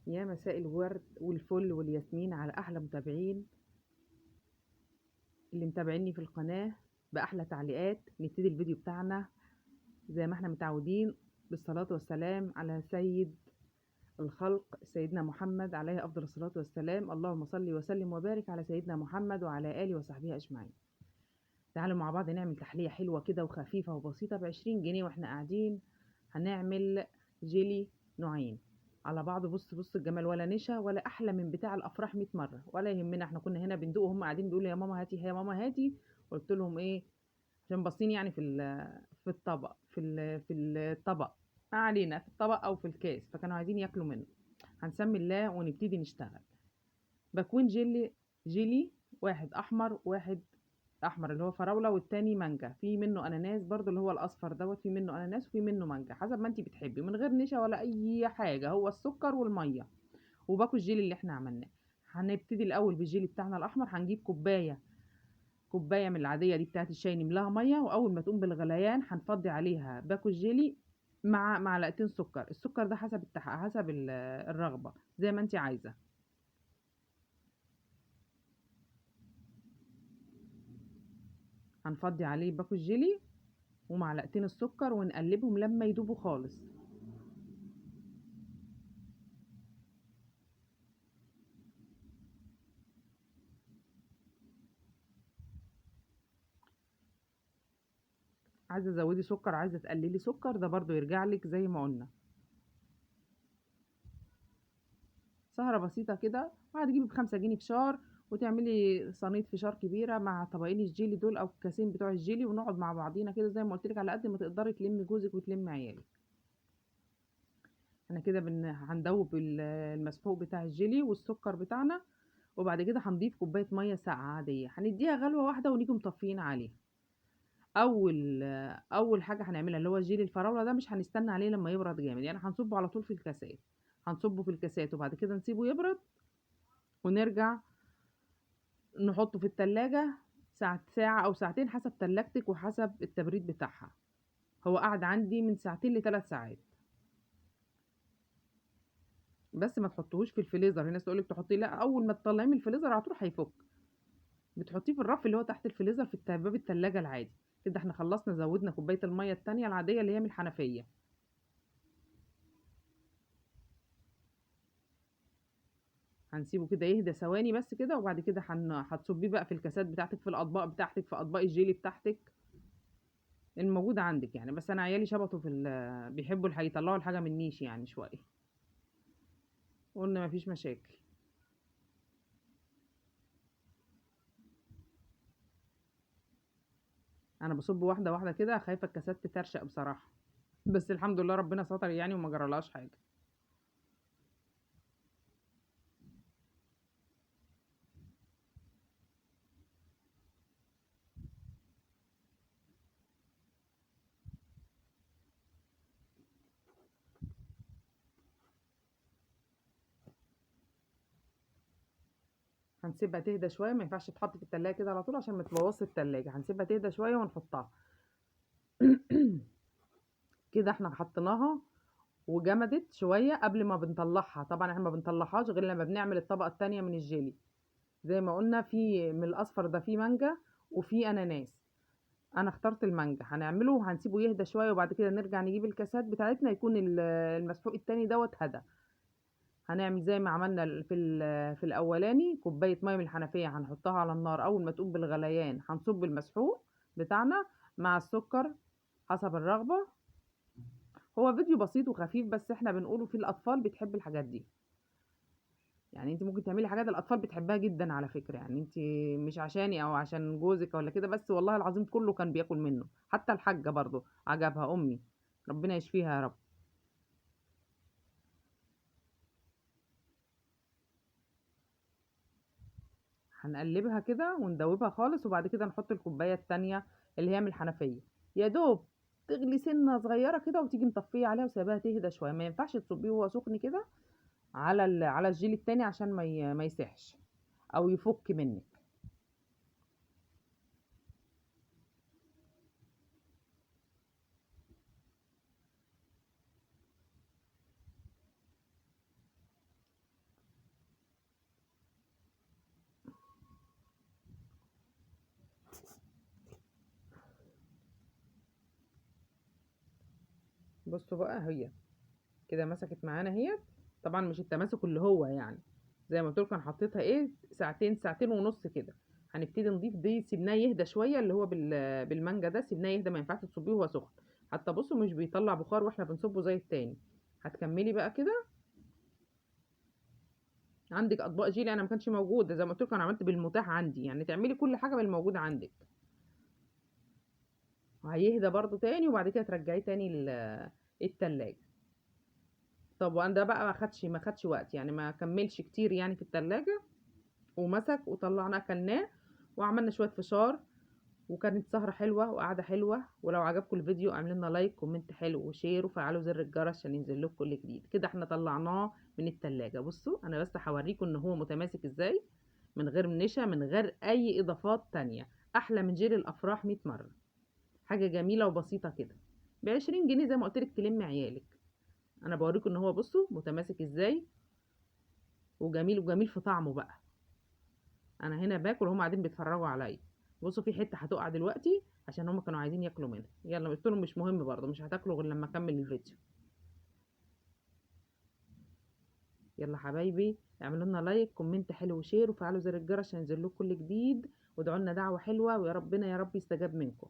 يا مساء الورد والفل والياسمين على أحلى متابعين اللي متابعيني في القناة بأحلى تعليقات. نبتدي الفيديو بتاعنا زي ما احنا متعودين بالصلاة والسلام على سيد الخلق سيدنا محمد عليه أفضل الصلاة والسلام. اللهم صل وسلم وبارك على سيدنا محمد وعلى آله وصحبه أجمعين. تعالوا مع بعض نعمل تحلية حلوة كده وخفيفة وبسيطة ب20 جنيه واحنا قاعدين. هنعمل جيلي نوعين على بعض. بص الجمال، ولا نشا ولا احلى من بتاع الافراح 100 مره، ولا يهمنا. احنا كنا هنا بندوق وهم قاعدين بيقولوا يا ماما هاتي يا ماما هاتي. قلت لهم ايه؟ عشان باصين يعني في الطبق في الطبق، ما علينا، في الطبق او في الكاس، فكانوا عايزين ياكلوا منه. هنسمي الله ونبتدي نشتغل. بكوين جيلي واحد احمر، واحد احمر اللي هو فراوله، والتاني مانجا. في منه اناناس برضو اللي هو الاصفر دوت، في منه اناناس وفي منه مانجا حسب ما انت بتحبي، من غير نشا ولا اي حاجه، هو السكر والميه. وباكو الجيلي اللي احنا عملناه. هنبتدي الاول بالجيلي بتاعنا الاحمر. هنجيب كوبايه من العاديه دي بتاعت الشاي، نملاها ميه، واول ما تقوم بالغليان هنفضي عليها باكو الجيلي مع معلقتين سكر. السكر ده حسب الرغبه زي ما انت عايزه. هنفضي عليه باكو الجيلي ومعلقتين السكر ونقلبهم لما يدوبوا خالص. عايزه تزودي سكر، عايزه تقللي سكر، ده برضو يرجع لك زي ما قلنا. سهره بسيطه كده. وهتجيبي ب5 جنيه فشار وتعملي صينيه فشار كبيره مع طبقين الجيلي دول او الكاسين بتوع الجيلي، ونقعد مع بعضينا كده زي ما قلت لك، على قد ما تقدري تلمي جوزك وتلمي عيالك. احنا كده هندوب المسحوق بتاع الجيلي والسكر بتاعنا. وبعد كده هنضيف كوبايه ميه ساقعه عاديه، هنديها غلوه واحده ونيجي مطفيين عليها. اول حاجه هنعملها اللي هو الجيل الفراوله ده، مش هنستنى عليه لما يبرد جامد، يعني هنصبه على طول في الكاسات. هنصبه في الكاسات وبعد كده نسيبه يبرد، ونرجع نحطه في التلاجة ساعة او ساعتين حسب تلاجتك وحسب التبريد بتاعها. هو قعد عندي من ساعتين ل3 ساعات. بس ما تحطوهوش في الفريزر. الناس تقولك تحطيه، لا، اول ما تطلعيه من الفريزر على طول هيفك. بتحطيه في الرف اللي هو تحت الفريزر في باب التلاجة العادي. كده احنا خلصنا، زودنا كوبايه الميه التانية العاديه اللي هي من الحنفيه. هنسيبه كده يهدى ثواني بس كده، وبعد كده هتصبيه بقى في الكاسات بتاعتك، في الاطباق بتاعتك، في اطباق الجيلي بتاعتك الموجوده عندك يعني. بس انا عيالي شبطوا بيحبوا يطلعوا الحاجه من النيش يعني شويه. قلنا مفيش مشاكل. انا بصب واحده واحده كده، خايفه الكاسات تترشق بصراحه. بس الحمد لله ربنا ستر يعني وما جرالهاش حاجه. هنسيبها تهدى شويه، ما ينفعش تتحط في التلاجة كده على طول عشان ما تبوظش التلاجة. هنسيبها تهدى شويه ونحطها. كده احنا حطيناها وجمدت شويه قبل ما بنطلعها. طبعا احنا ما بنطلعهاش غير لما بنعمل الطبقه التانية من الجيلي. زي ما قلنا في من الاصفر ده في مانجا وفي اناناس. انا اخترت المانجا. هنعمله وهنسيبه يهدى شويه، وبعد كده نرجع نجيب الكاسات بتاعتنا يكون المسحوق التاني دوت هدى. هنعمل زي ما عملنا في الاولاني. كوبايه ميه من الحنفيه هنحطها على النار، اول ما تقوم بالغليان هنصب المسحوق بتاعنا مع السكر حسب الرغبه. هو فيديو بسيط وخفيف، بس احنا بنقوله في الاطفال بتحب الحاجات دي. يعني انت ممكن تعملي حاجات الاطفال بتحبها جدا على فكره، يعني انت مش عشاني او عشان جوزك ولا كده، بس والله العظيم كله كان بياكل منه، حتى الحاجه برضو عجبها امي. ربنا يشفيها يا رب. هنقلبها كده وندوبها خالص، وبعد كده نحط الكوبايه التانية اللي هي من الحنفيه. يا دوب تغلي سنه صغيره كده وتيجي مطفيه عليها وسايباها تهدى شويه. ما ينفعش تصبيه وهو سخن كده على الجيل التاني عشان ما يسحش او يفك منك. بصوا بقى هي كده مسكت معانا اهيت. طبعا مش التماسك اللي هو يعني، زي ما قلت لكم انا حطيتها ايه ساعتين ساعتين ونص كده. هنبتدي نضيف دي، سيبناه يهدى شويه، اللي هو بالمانجا ده سيبناه يهدى، ما ينفعش تصبيه وهو سخن. حتى بصوا مش بيطلع بخار واحنا بنصبه زي التاني. هتكملي بقى كده. عندك اطباق جيلي انا ما كانش موجود، زي ما قلت لكم انا عملت بالمتاح عندي، يعني تعملي كل حاجه بالموجود عندك. وهيهدى برضو تاني، وبعد كده ترجعيه تاني التلاجة. طب وانا ده بقى ما خدش وقت يعني، ما كملش كتير يعني في التلاجة. ومسك وطلعنا اكلناه، وعملنا شويه فشار. وكانت سهره حلوه وقعده حلوه. ولو عجبكم الفيديو اعملوا لنا لايك كومنت حلو وشير، وفعلوا زر الجرس عشان ينزل لكم كل جديد. كده احنا طلعناه من التلاجة. بصوا انا بس هوريكم ان هو متماسك ازاي، من غير نشا، من غير اي اضافات تانية. احلى من جيل الافراح 100 مره. حاجه جميله وبسيطه كده، ب20 جنيه زي ما قلت لك تلم عيالك. انا بوريكم ان هو بصوا متماسك ازاي، وجميل، وجميل في طعمه بقى. انا هنا باكل وهم قاعدين بيتفرجوا عليا. بصوا في حته هتقع دلوقتي عشان هم كانوا عايزين ياكلوا منها. يلا قلت لهم مش مهم برضه، مش هتاكلوا غير لما اكمل الفيديو. يلا حبايبي اعملوا لنا لايك كومنت حلو وشير، وفعلوا زر الجرس عشان ينزل لكم كل جديد. وادعوا لنا دعوه حلوه، ويا ربنا يا رب يستجاب منكم.